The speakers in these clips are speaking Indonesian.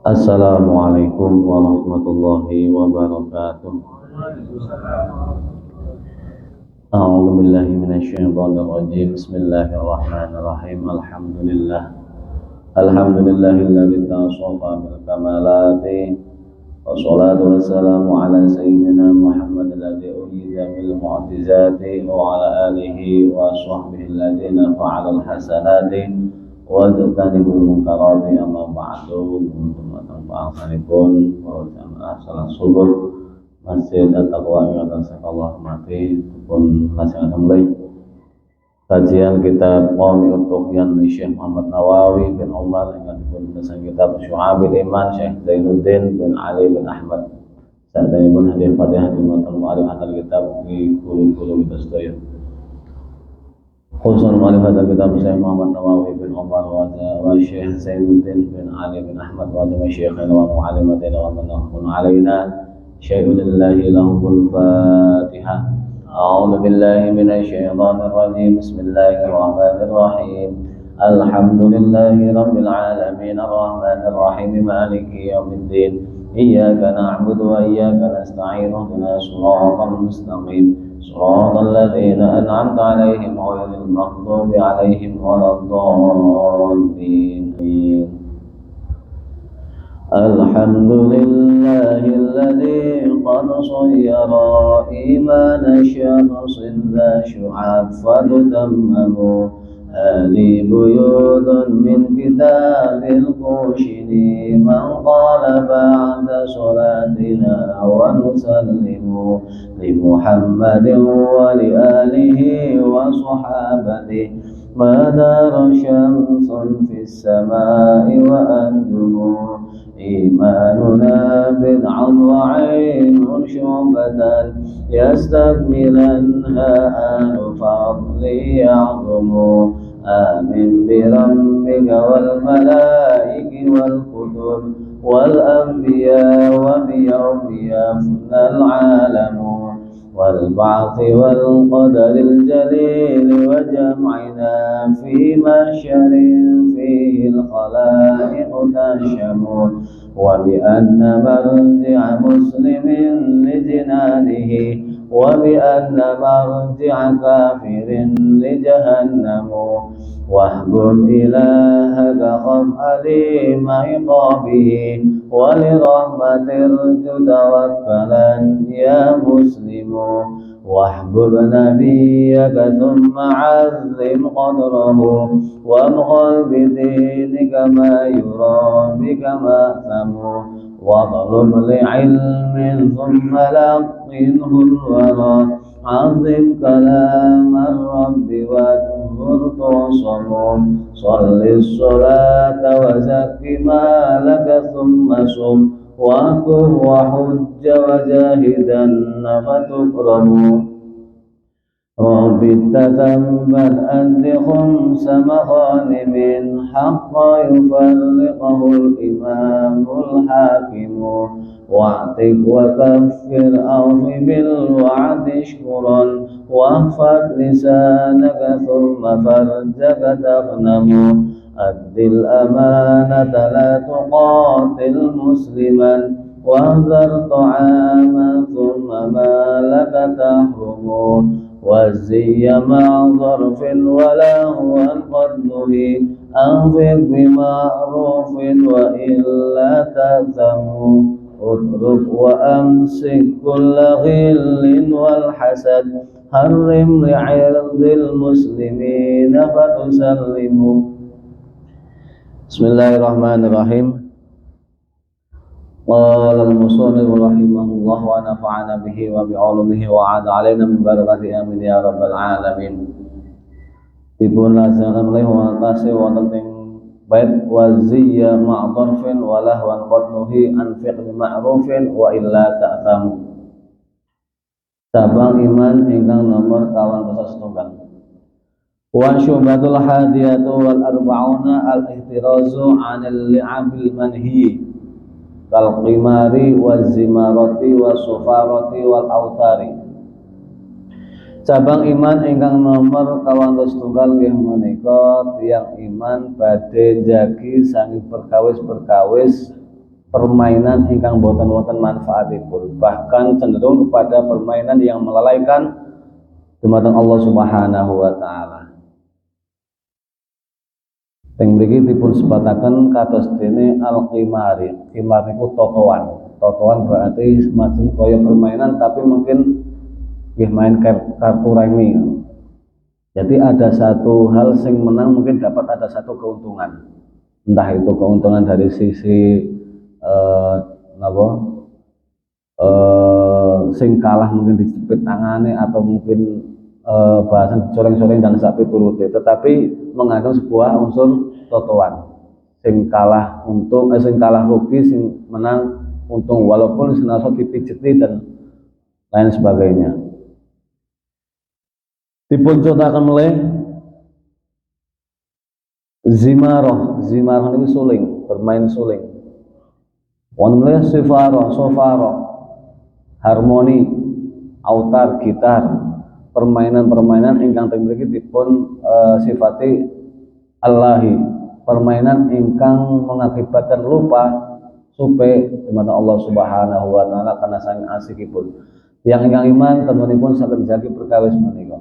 Assalamualaikum warahmatullahi wabarakatuh. A'udzu billahi minasyaitonir rajim. Bismillahirrahmanirrahim. Alhamdulillahilladzi tasafa bil kamalati wassalatu wassalamu ala sayyidina Muhammad alladzi ujiza bil mu'jizati wa ala alihi wa sahbihi alladzina fa'alul hasanati wa tajtanibul munkarati amma ba'du. Assalamualaikum warahmatullahi wabarakatuh. Subuh Masjid At-Taqwa yang Allah hormati pun masih kembali kajian kitab Qawmi Utuhyan Syekh Muhammad Nawawi bin Umar dengan pun kesan kitab Syu'abil Iman Syekh Zainuddin bin Ali bin Ahmad. Saat ini pun hadir Fatihah di mata mu'alif atal kitab di guru-guru kita sedaya. Khusus mu'alif atal kitab Syekh Muhammad Nawawi bin Umar wa Syekh Zainuddin bin Ali bin Ahmad wa Syekhina wa mu'alimatina wa manahun alaina syai'un lillahi lahumul fatihah. A'udzu billahi minasyaitonir rajim. Bismillahirrahmanirrahim. Alhamdulillahi rabbil alamin arrahmanir rahim maliki yaumiddin. Iyyaka na'budu wa iyyaka nasta'in. Ihdinas siratal mustaqim. Siratal ladzina an'amta 'alaihim ghairil maghdubi 'alaihim waladdallin. Alhamdulillahilladzi qad sayyara iman syakhs dha syu'ab fatammamu hali buyudun min kitabil qushini man qala ba'da salatina wa nusallimu li Muhammadin wa li alihi wa sahabatihi madar syamsun fis samai wa anjumu imanuna bid'un wa 'ainun syu'batan yastakmilanha ahlu fadli ya'zumu amin bi rabbika wal malaiki wal kutub wal anbiya wa bi yawmi yafnal 'alamu والبعث والقدر الجليل وجمعنا في محشر فيه الخلائق تشمل وبأن مرجع مسلم لجنانه وبأن مرجع كافر لجهنم واحبب إلهك خف أليم عقابه ولرحمة ارج توكلا يا مسلم واحبب نبيك ثم عظم قدره وامغل بدينك ما يرى بك مأثم واطلب لعلم ثم لقنه الورى عظم كلام الرب واذكر تعصم صل الصلاة وزك مالك ثم صم وكن وحج وجاهدن فتكرم رب تثبت أد خمس مغانم حتى يفرقه الإمام الحاكم واعتق وكفر أوف بالوعد اشكرا واحفظ لسانك ثم فرجك تغنم أد الأمانة لا تقاتل مسلما واحذر طعاما ثم مالك تحرم والزي مع ظرف ولهوا قد نهي أنفق بمعروف وإلا تأثم اترك وأمسك كل غل والحسد حرم لعرض المسلمين فتسلم. Bismillahirrahmanirrahim. Qala al-musannif rahimahullah wa nafa'ana bihi wa bi'ulumihi wa 'ada 'alaina min barakati amin ya rabbal alamin. Dipun laksanaken oleh wonten wonten ing bait waziyya ma'dharfin wa lahwan qadnuhi anfiq bi ma'rufin wa illa ta'thamu. Cabang iman ingkang nomor 27. Wa syubatul hadiyatu wal arba'una al-ihtirazu 'anil li'abil manhi kal qimari waz zimarati was sufarati wal autari. Cabang iman ingkang nomor 27 nggih menika tiyang iman badhe njagi sangi perkawis-perkawis permainan ingkang boten wonten manfaatipun, bahkan cenderung kepada permainan yang melalaikan dumateng Allah Subhanahu wa taala. Teng mriki dipun sebataken kados dene al-qimari. Qimar niku totoan. Totoan berarti semacam kaya permainan tapi mungkin nggih main kartu remi. Jadi ada satu hal sing menang mungkin dapat ada satu keuntungan. Entah itu keuntungan dari sisi napa sing kalah mungkin dicepit tangane atau mungkin bahasan coreng-coreng dan sapi turute, tetapi mengandung sebuah unsur totoan. Sing kalah untung, sing kalah rugi, sing menang untung, walaupun senasa dipijeti dan lain sebagainya. Dipuncontohaken oleh zimaroh. Zimaroh itu suling, bermain suling. Wonten oleh sifaroh, sofaroh, harmoni, autar, gitar. Permainan-permainan ingkang teng mriki dipun sifati Allahi, permainan ingkang mengakibatkan lupa supe dimana Allah Subhanahu wa taala karena saking asikipun. Yang ingkang iman tentunipun saged jagi perkawis menika.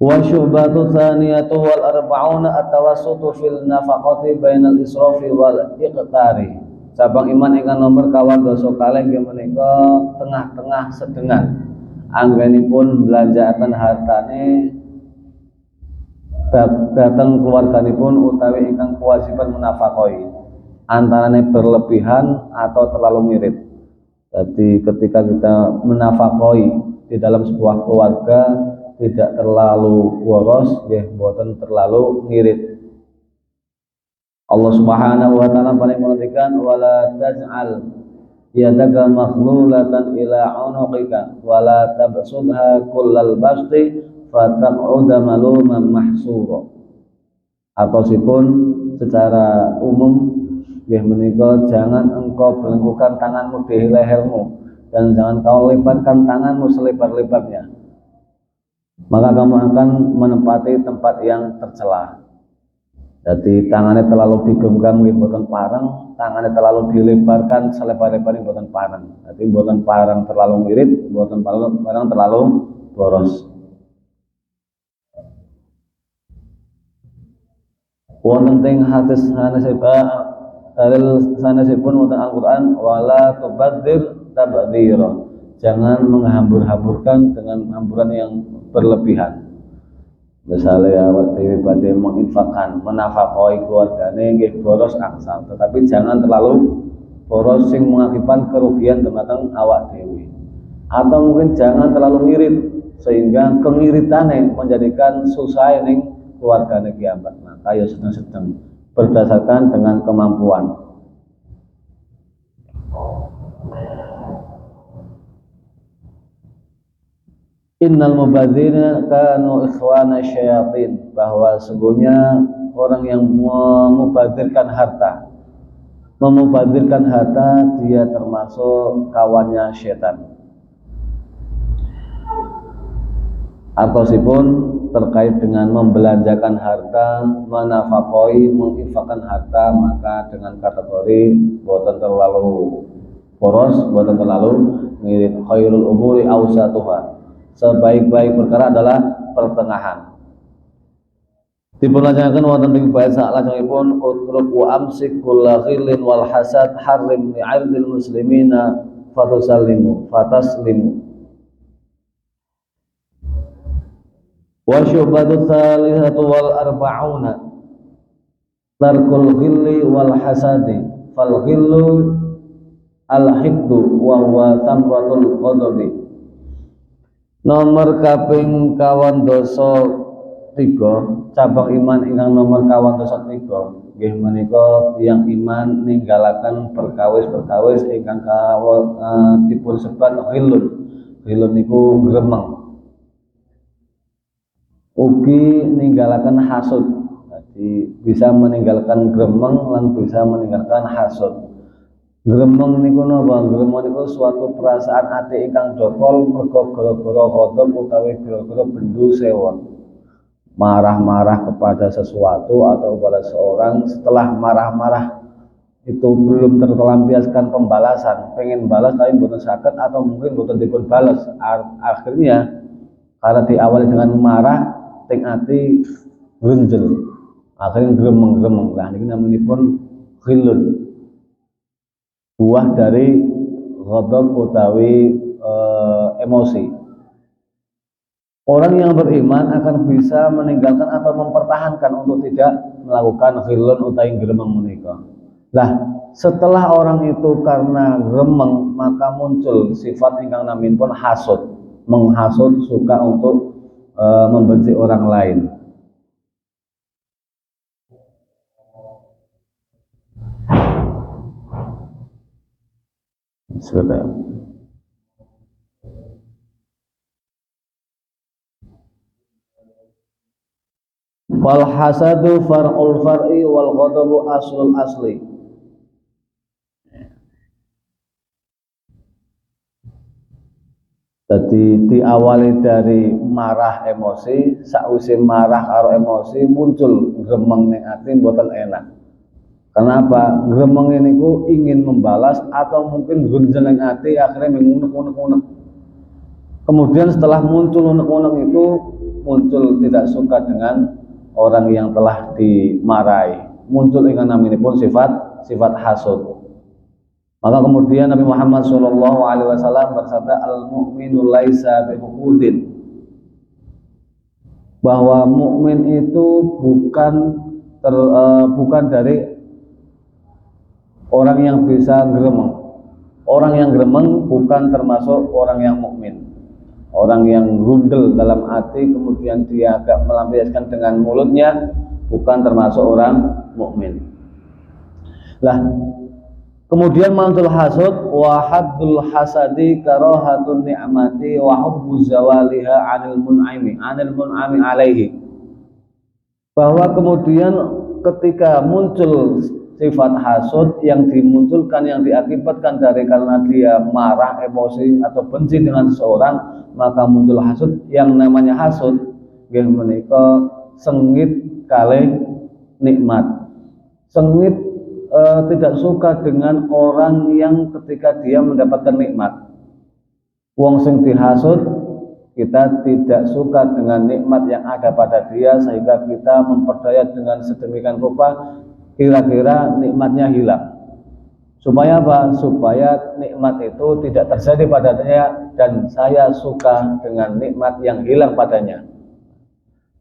Wa syubhatu tsaniyatu wal arba'una at-tawassutu fil nafaqati bainal israfi wal iqtari. Cabang iman ingkang nomor kawan dosa kalih nggih menika tengah-tengah sedengan. Anggenipun belanjaaken hartane datang keluarganipun utawi ingkang kewajiban menafkahi, antarane berlebihan atau terlalu ngirit. Jadi ketika kita menafkahi di dalam sebuah keluarga tidak terlalu boros, nggih boten terlalu ngirit. Allah Subhanahu wa taala paling mengendikan wala taj'al yadaka maghlulatan ila unuqika wala tabsudha kullal basti fataq'uda maluman mahsura. Atosipun secara umum nggih menika jangan engkau belenggukan tanganmu di lehermu dan jangan kau lebarkan tanganmu selebar-lebarnya, maka kamu akan menempati tempat yang tercela. Jadi tangannya terlalu digenggam nggih boten pareng, tangannya terlalu dilebarkan selebar-lebarnya boten pareng. Jadi boten pareng terlalu ngirit, boten pareng terlalu boros. Wonten teng hadis dalil sanesipun wonten Al-Qur'an wala tubadzir tabdzira. Jangan menghambur-hamburkan dengan hamburan yang berlebihan. Misalnya awak dhewe badhe menginfakkan, menafkahi keluargane nggih boros angsal, tetapi jangan terlalu boros sing mengakibatkan kerugian dumateng awak dhewe. Atau mungkin jangan terlalu ngirit sehingga kengiritane menjadikan susah ning keluargane kiamat. Maka ya sedang-sedang berdasarkan dengan kemampuan. Innal mubadzirina kanu ikhwana syayatin, bahwa sesungguhnya orang yang memubadzirkan harta dia termasuk kawannya setan. Artosipun terkait dengan membelanjakan harta, menafkahi, menginfakkan harta, maka dengan kategori boten terlalu boros, boten terlalu ngirit. Khairul umuri awsatuha, sebaik-baik perkara adalah pertengahan. Diperlanjutkan wonten ing bait salajengipun utruk wa amsik kulla ghillin wal hasad harrim li'ardil muslimina fataslimu. Wa syubhatu tsalitsatu wal arba'una tarkul ghilli wal hasadi fal ghillu al hiddu wa huwa tamratul ghadabi. Nomor kaping kawan dosa 3, cabang iman ingkang nomor kawan dosa 3 nggih menika tiyang iman ninggalaken perkawis-perkawis ingkang dipun sebat ghilun. Ghilun niku gremeng. Ugi ninggalaken hasud. Jadi bisa meninggalkan gremeng lan bisa meninggalkan hasud. Gremeng niku napa? Gremeng niku suatu perasaan ati ingkang dopol mergo gara-gara ghadab utawi gara-gara bendu sewon. Marah-marah kepada sesuatu atau pada seorang, setelah marah-marah itu belum terlampiaskan pembalasan, pengen balas tapi boten sakit atau mungkin boten dipun balas, akhirnya karena diawali dengan marah ting ati grunjel, akhirnya gremeng-gremeng. Lah niki namanipun ghillun, buah dari ghadab utawi emosi. Orang yang beriman akan bisa meninggalkan atau mempertahankan untuk tidak melakukan ghillun utawi gremeng menika. Lah, setelah orang itu karena gremeng maka muncul sifat ingkang naminipun hasud, menghasut, suka untuk membenci orang lain. Sebentar. Wal hasadu far'ul far'i wal ghadabu aslul asli. Jadi diawali dari marah emosi, sakwise marah karo emosi muncul gremeng ning ati mboten enak. Kenapa? Gremeng ini ku ingin membalas atau mungkin gunjel ning ati akhirnya mengunek-unek. Kemudian setelah muncul unek-unek itu muncul tidak suka dengan orang yang telah dimarahi. Muncul ingkang naminipun sifat hasud. Maka kemudian Nabi Muhammad SAW bersabda, al-mu'minu laisa bihukudin, bahwa mukmin itu bukan dari orang yang bisa gremeng. Orang yang gremeng bukan termasuk orang yang mukmin. Orang yang rundel dalam hati kemudian dia agak melampiaskan dengan mulutnya bukan termasuk orang mukmin. Lah, kemudian mantul hasud wa haddul hasadi karahatun ni'mati wa hubbu zawaliha 'anil mun'ami alaihi. Bahwa kemudian ketika muncul sifat hasud yang dimunculkan, yang diakibatkan dari karena dia marah, emosi atau benci dengan seseorang, maka muncul hasud. Yang namanya hasud nggih menika sengit kalih nikmat. Sengit tidak suka dengan orang yang ketika dia mendapatkan nikmat. Wong sing dihasud kita tidak suka dengan nikmat yang ada pada dia sehingga kita memperdaya dengan sedemikian rupa kira-kira nikmatnya hilang. Supaya apa? Supaya nikmat itu tidak terjadi padanya dan saya suka dengan nikmat yang hilang padanya.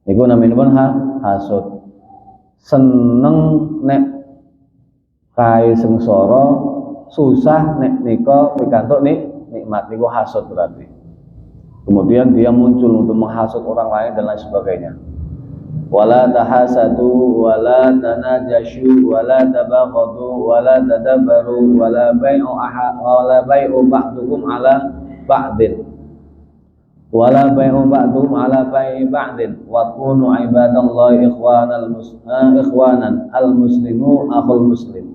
Niku naminipun hasud. Seneng nek kae sengsara, susah nek nika pikantuk nikmat, niku hasud berarti. Kemudian dia muncul untuk menghasut orang lain dan lain sebagainya. Wala tahasadu wala tanajashu wala tabaghadu wala tadabaru wala bai'u ba'dukum ala ba'din wala bai'u ba'dukum ala bai'i ba'din wa kunu ibadallahi ikhwanan al-muslimu akhul muslim.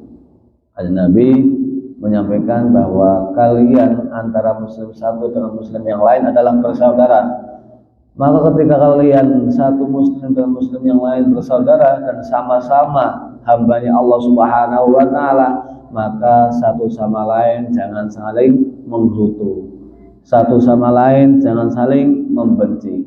Nabi menyampaikan bahwa kalian antara muslim satu dengan muslim yang lain adalah bersaudara. Maka ketika kalian satu muslim dengan muslim yang lain bersaudara dan sama-sama hambanya Allah Subhanahu wa taala, maka satu sama lain jangan saling menggerutu. Satu sama lain jangan saling membenci.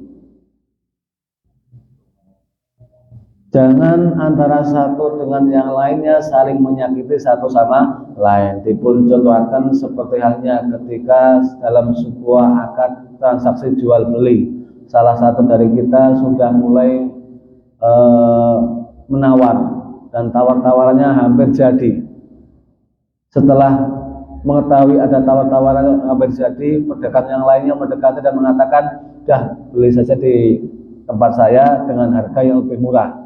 Jangan antara satu dengan yang lainnya saling menyakiti satu sama lain. Dipun contohkan seperti halnya ketika dalam sebuah akad transaksi jual beli, salah satu dari kita sudah mulai menawar dan tawar-tawarannya hampir jadi. Setelah mengetahui ada tawar-tawaran hampir jadi, pedagang yang lainnya mendekati dan mengatakan, dah beli saja di tempat saya dengan harga yang lebih murah.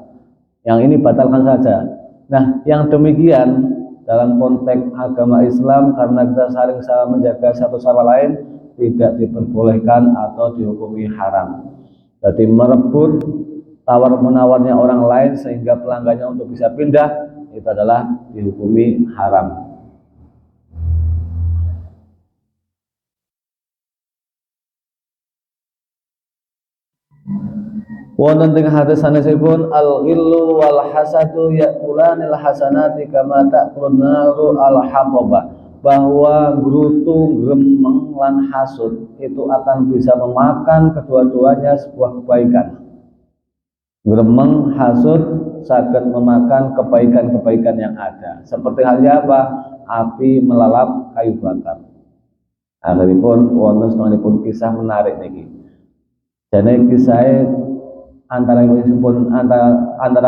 Yang ini batalkan saja. Nah, yang demikian dalam konteks agama Islam karena kita saling menjaga satu sama lain tidak diperbolehkan atau dihukumi haram. Jadi merebut tawar-menawarnya orang lain sehingga pelanggannya untuk bisa pindah itu adalah dihukumi haram. Wonten teng hadis sanesipun al-ghillu wal hasadu ya'kulanil hasanati kama ta'kulun naru al-hababa, bahwa grutu, gremeng lan hasud itu akan bisa memakan kedua-duanya sebuah kebaikan. Gremeng, hasud saged memakan kebaikan-kebaikan yang ada. Seperti halnya apa? Api melalap kayu bakar. Akhiripun wonten setunggalipun kisah menarik niki. Jane kisah antara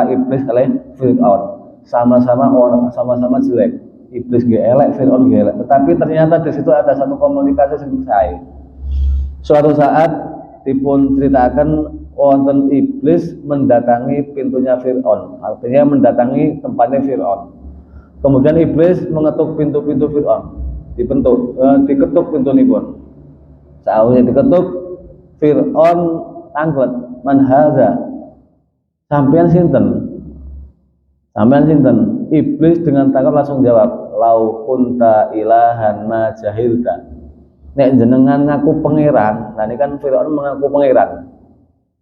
iblis kalian Fir'aun, sama-sama orang, sama-sama jelek. Iblis nggih elek, Fir'aun nggih elek. Tetapi ternyata di situ ada satu komunikasi sing sae. Suatu saat dipun ceritakan wonten iblis mendatangi pintunya Fir'aun, artinya mendatangi tempatnya Fir'aun. Kemudian iblis mengetuk pintu-pintu Fir'aun, diketuk pintunipun. Sausé diketuk, Fir'aun tanglet, man hadza, sampean sinten? Sampean sinten? Iblis dengan tangkap langsung jawab, lau kunta ilahan ma jahilta. Nek jenengan ngaku pangeran, nah ini kan Fir'aun mengaku pangeran.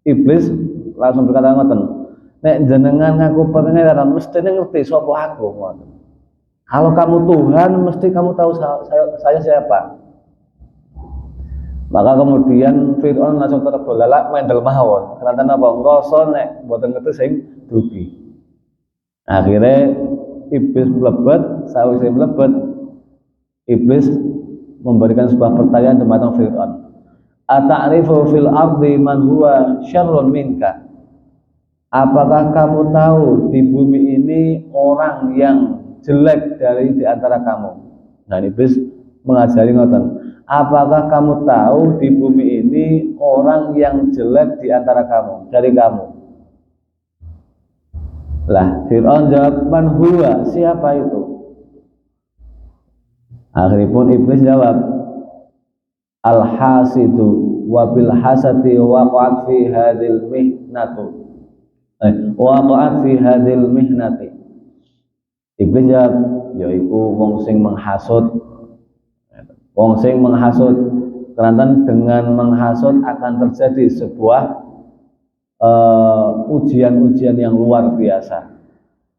Iblis langsung berkata ngoten, nek jenengan ngaku pangeran mestinya ngerti sapa aku. Kalau kamu Tuhan, mesti kamu tahu saya siapa. Maka kemudian Fir'aun langsung terbelalak mendel mawon. Karena apa? Ngrasa nek mboten ngerti sing dugi. Akhirnya iblis mlebet, sawise mlebet, iblis memberikan sebuah pertanyaan kepada Fir'aun. Ata'rifu fil ardi man huwa syarrun minka? Apakah kamu tahu di bumi ini orang yang jelek dari di antara kamu? Nah, iblis mengajari ngoten. Apakah kamu tahu di bumi ini orang yang jelek di antara kamu, dari kamu? Lah, Fir'aun jawab, man huwa, siapa itu? Akhiripun iblis jawab, al-hasidu wa bil hasati waqa'at fi hadhil mihnatu. Waqa'at fi hadhil mihnati. Iblis jawab, yaiku wong sing menghasut. Wong sing menghasut, karena dengan menghasut akan terjadi sebuah ujian-ujian yang luar biasa.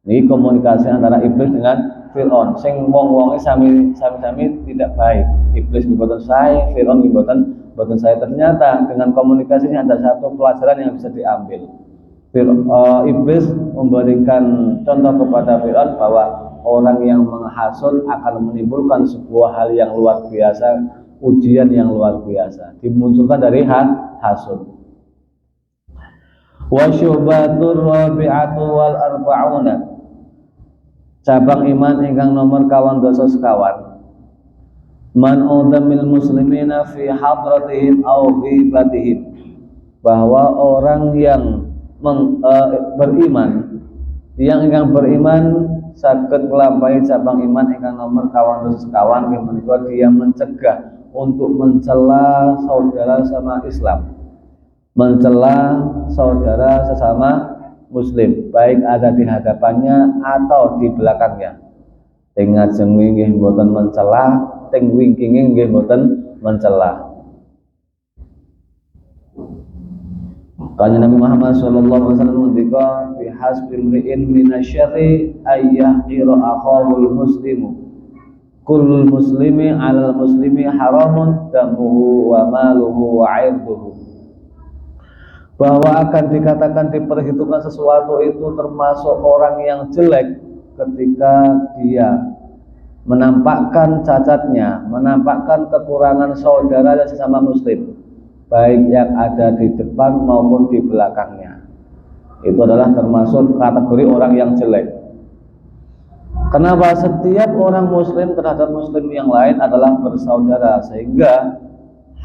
Ini komunikasi antara iblis dengan Fir'aun. Sing wong-wonge sami-sami tidak baik. Iblis mboten saya, Fir'aun mboten saya. Ternyata dengan komunikasinya ada satu pelajaran yang bisa diambil. Iblis memberikan contoh kepada Fir'aun bahwa orang yang menghasut akan menimbulkan sebuah hal yang luar biasa, ujian yang luar biasa dimunculkan dari hasud. Wa syubatur rabi'atu wal arba'una, cabang iman ingkang nomor 12 sekawan, man udamil muslimina fi hadratihim aw ghibatihim, bahwa orang yang beriman, yang ingkang beriman saged nglampahi cabang iman ingkang nomor 12 sekawan, menika dia mencegah untuk mencela saudara sama Islam, mencela saudara sesama muslim, baik ada di hadapannya atau di belakangnya. Teng ngajeng nggih mboten mencela, teng wingkinge nggih mboten mencela. Kanjeng Nabi Muhammad sallallahu alaihi wasallam ngendika, bi hasbil mri'in minasyarri ayyahqira akhahul muslimu, kullul muslimi 'alal muslimi haramun damuhu wa maluhu wa 'irduhu. Bahwa akan dikatakan diperhitungkan sesuatu itu termasuk orang yang jelek ketika dia menampakkan cacatnya, menampakkan kekurangan saudara dan sesama muslim, baik yang ada di depan maupun di belakangnya. Itu adalah termasuk kategori orang yang jelek. Kenapa? Setiap orang muslim terhadap muslim yang lain adalah bersaudara, sehingga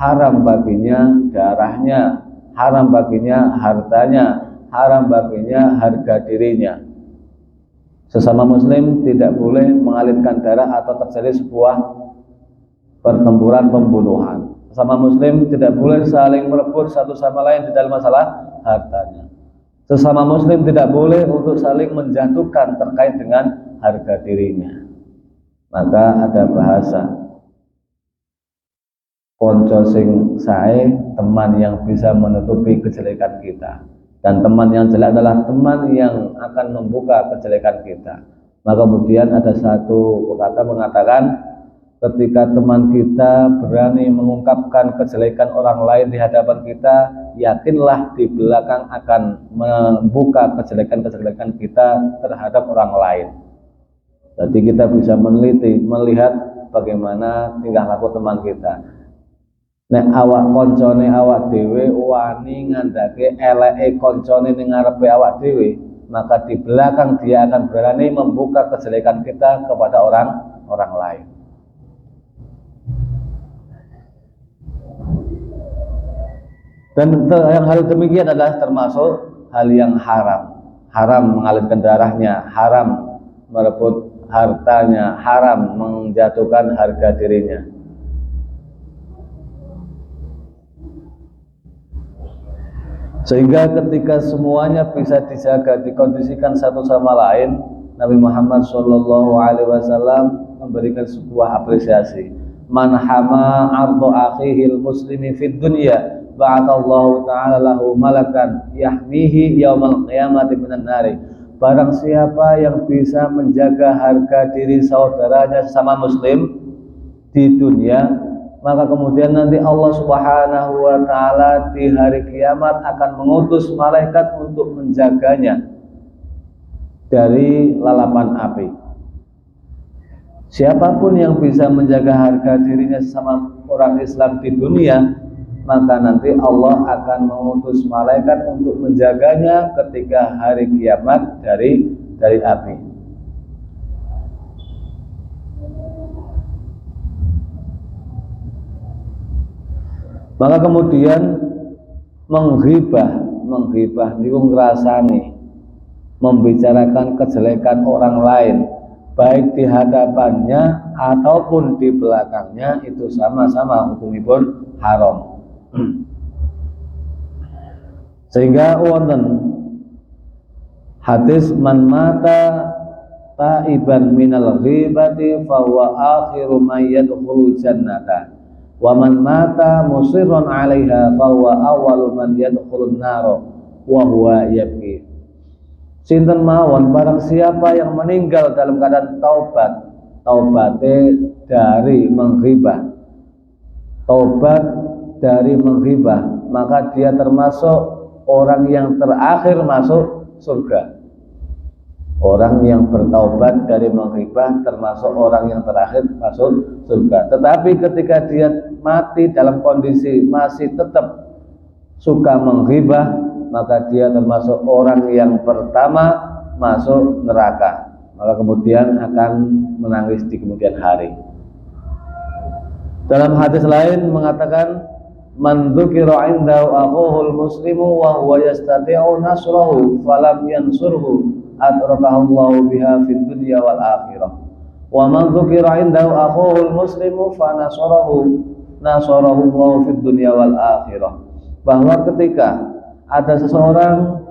haram baginya darahnya, haram baginya hartanya, haram baginya harga dirinya. Sesama muslim tidak boleh mengalirkan darah atau terjadi sebuah pertempuran pembunuhan. Sesama muslim tidak boleh saling merebut satu sama lain di dalam masalah hartanya. Sesama muslim tidak boleh untuk saling menjatuhkan terkait dengan harga dirinya. Maka ada bahasa, konco sing sae, teman yang bisa menutupi kejelekan kita. Dan teman yang jelek adalah teman yang akan membuka kejelekan kita. Maka kemudian ada satu kata mengatakan, ketika teman kita berani mengungkapkan kejelekan orang lain di hadapan kita, yakinlah di belakang akan membuka kejelekan-kejelekan kita terhadap orang lain. Jadi kita bisa meneliti, melihat bagaimana tingkah laku teman kita. Nek awak koncone awak dhewe wani ngandake eleke koncone ning ngarepe awak dhewe, maka di belakang dia akan berani membuka kejelekan kita kepada orang lain. Dan yang hal demikian adalah termasuk hal yang haram. Haram mengalirkan darahnya, haram merebut hartanya, haram menjatuhkan harga dirinya. Sehingga ketika semuanya bisa dijaga, dikondisikan satu sama lain, Nabi Muhammad SAW memberikan sebuah apresiasi. Man hama ardu akhihil muslimi fid dunya, ba'atallahu ta'ala lahu malakan yahmihi yaumal qiyamati minan nari. Barang siapa yang bisa menjaga harga diri saudaranya sesama muslim di dunia, maka kemudian nanti Allah Subhanahu wa ta'ala di hari kiamat akan mengutus malaikat untuk menjaganya dari lalapan api. Siapapun yang bisa menjaga harga dirinya sesama orang Islam di dunia, maka nanti Allah akan mengutus malaikat untuk menjaganya ketika hari kiamat dari api. Maka kemudian menghibah niku ngrasani, membicarakan kejelekan orang lain baik di hadapannya ataupun di belakangnya, itu sama-sama hukumipun haram. Sehingga wonten hadis man mata taiban minal ghibati fa huwa akhiru may yadkhulul jannata wa man mata musirron 'alaiha fa huwa awwalu man yadkhulun nar wa huwa yabki. Sinten mawon barang siapa yang meninggal dalam keadaan taubate dari menghibah, taubat dari menghibah, maka dia termasuk orang yang terakhir masuk surga. Orang yang bertaubat dari menghibah termasuk orang yang terakhir masuk surga. Tetapi ketika dia mati dalam kondisi masih tetap suka menghibah, maka dia termasuk orang yang pertama masuk neraka. Maka kemudian akan menangis di kemudian hari. Dalam hadis lain mengatakan, man dzukira 'indahu akhuhul muslimu wa huwa yastati'u nasrahu falam yansurhu adrakahallahu biha fid dunya wal akhirah. Wa man dzukira 'indahu akhuhul muslimu fa nasarahu Allahu fid dunya wal akhirah. Bahwa ketika ada seseorang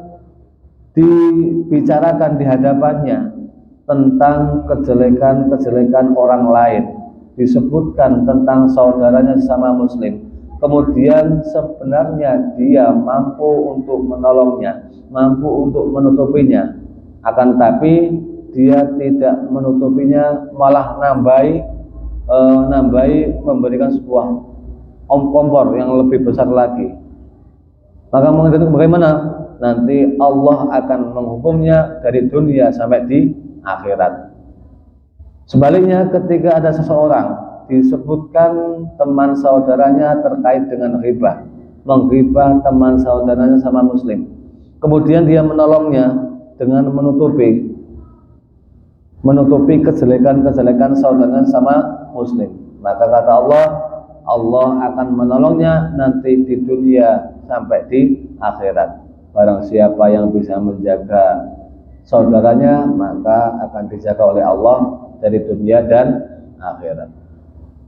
dibicarakan di hadapannya tentang kejelekan-kejelekan orang lain, disebutkan tentang saudaranya sesama muslim, kemudian sebenarnya dia mampu untuk menolongnya, mampu untuk menutupinya, akan tapi dia tidak menutupinya, malah nambahi memberikan sebuah kompor yang lebih besar lagi. Maka bagaimana? Nanti Allah akan menghukumnya dari dunia sampai di akhirat. Sebaliknya ketika ada seseorang disebutkan teman saudaranya terkait dengan ghibah, menghibah teman saudaranya sama muslim, kemudian dia menolongnya dengan menutupi kejelekan-kejelekan saudaranya sama muslim, maka kata Allah akan menolongnya nanti di dunia sampai di akhirat. Barang siapa yang bisa menjaga saudaranya, maka akan dijaga oleh Allah dari dunia dan akhirat.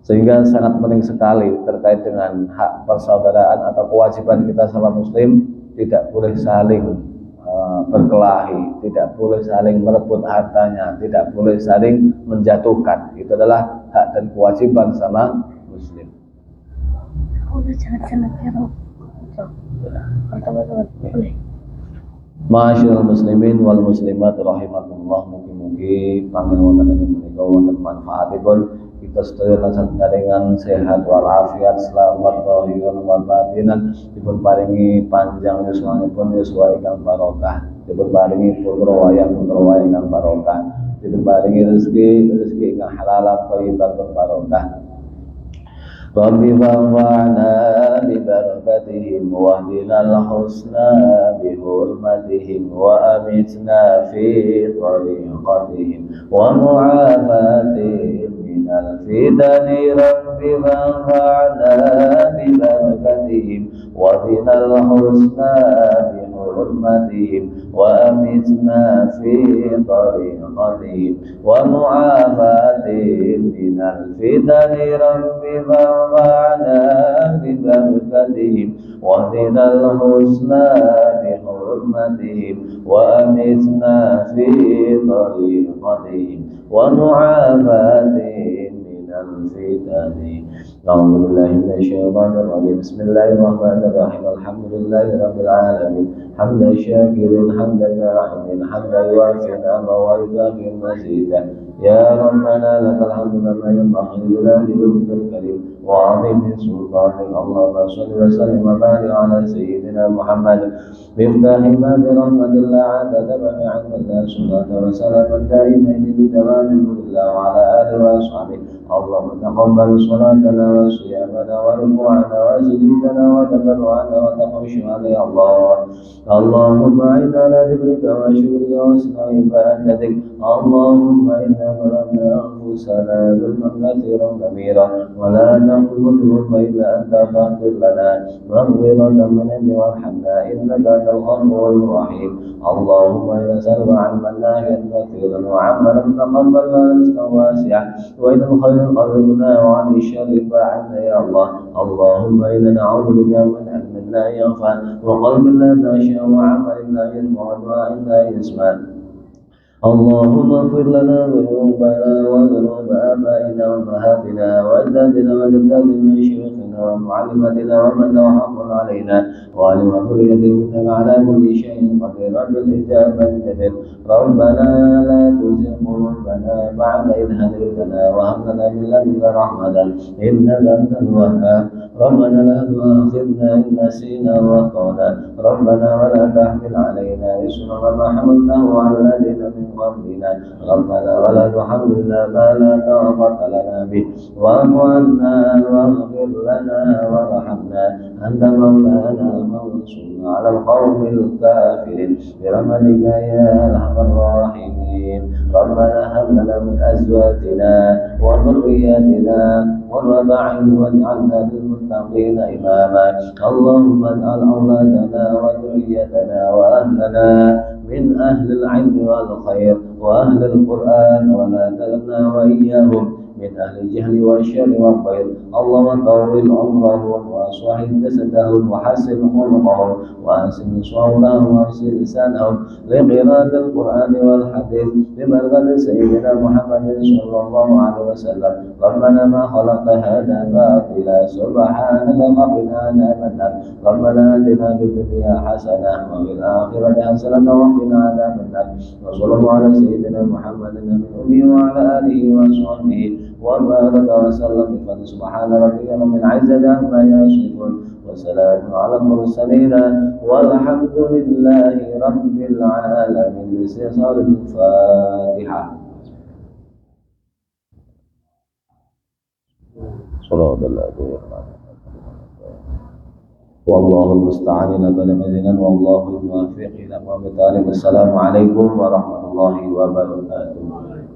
Sehingga sangat penting sekali terkait dengan hak persaudaraan atau kewajiban kita sama muslim, tidak boleh saling berkelahi, tidak boleh saling merebut hartanya, tidak boleh saling menjatuhkan. Itu adalah hak dan kewajiban sama muslim. Udah jangan boleh. Ma'asyiral muslimin wal muslimat rahimakumullah, mugi-mugi panjenengan menika wonten manfaatipun kita sedaya tansah dengan sehat walafiat selamat dhahir wa batinan, dipun paringi panjang yuswanipun yuswa ingkang barokah, dipun paringi putra wayah ingkang barokah, dipun paringi rezeki ingkang halal thayyibah barokah. Rabbi fanfa'na bibarakatihim wahdina al-husna bihurmatihim wa amitna fi tariqatihim wa mu'afatihim minal fitani. Rabbi fanfa'na bibarakatihim wahdina al-husna bihurmatihim wa amitna fi tariqatihim wa mu'afatihim minal fitani. Rabbi وعنا ببركتهم واهدنا الحسنى بحرمتهم وأمتنا في طريقتهم ومعافاتهم من الفتن. أعوذ بالله من الشيطان الرجيم. بسم الله الرحمن الرحيم. الحمد لله رب العالمين حمد الشاكر حمد الناعمين حمدا يوافي نعمه ويكافئ مزيدا. يا ربنا لك الحمد كما ينبغي لجلال وجهك الكريم وعظيم سلطانك. اللهم صل وسلم وبارك على سيدنا محمد مفتاح باب رحمة الله عدد ما علم الله صلاة وسلاما دائمين بدوام ملك الله وعلى آله وأصحابه. اللهم تقبل صلاتنا وصيامنا وركوعنا وسجودنا وتضرعنا وتخشعنا يا الله. اللهم إنا على ذكرك وشكرك وحسن عبادتك. اللهم إنا ظلمنا أنفسنا ظلما كثيرا كبيرا ولا نغفر الذنوب إلا أنت فاغفر لنا مغفرة من عندك وارحمنا إنك أنت الغفور الرحيم. اللهم إنا نسألك علما نافعا كثيرا وعملا متقبلا ورزقا واسعا وإلى الخير قربنا وعن الشر فاعلنا يا الله. اللهم إنا نعوذ بك من علم لا ينفع وقلب لا تخشع وعمل لا ينفع ودعاء لا يسمع. اللهم اغفر لنا ذنوبنا وذنوب آبائنا وأمهاتنا وأجدادنا وجدات مشايخنا ومعلماتنا ومن له حق علينا وعلم ذريتك إنك على كل شيء قدير. رب الإجابة جدير. ربنا لا تزغ قلوبنا بعد إذ هديتنا وهب لنا من لدنك رحمة إنك أنت الوهاب. ربنا لا تؤاخذنا إن نسينا وأخطأنا. ربنا ولا تحمل علينا إصرا كما حملته على الذين من قبلنا. ربنا ولا تحملنا ما لا طاقة لنا به واعف عنا واغفر لنا وارحمنا أنت مولانا فانصرنا على القوم الكافرين برحمتك يا أرحم الراحمين. ربنا هب لنا من أزواجنا وذرياتنا قرة أعين واجعلنا للمتقين إماما. اللهم اجعل أولادنا وذريتنا وأهلنا من أهل العلم والخير وأهل القرآن ولا تجعلنا وإياهم من أهل الجهل والشر والخير. اللهم طول عمرهم وأصلح جسدهم وحسن خلقهم وأحسن صوتهم وأحسن لسانهم لقراءة القرآن والحديث ببركة سيدنا محمد صلى الله عليه وسلم. ربنا ما خلق هذا باطلا سبحانك فقنا عذاب النار. ربنا آتنا في الدنيا حسنة وفي الآخرة حسنة وقنا عذاب النار. وصلى الله على سيدنا محمد النبي الأمي وعلى آله وصحبه وبارك وسلم بفضل. سبحان ربك رب العزة عما يصفون وسلام على المرسلين والحمد لله رب العالمين. بسيصال الفاتحة. صلاة الله والله المستعان إلى طلب الزنا والله الموفق إلى ما بطالب. السلام عليكم ورحمة الله وبركاته.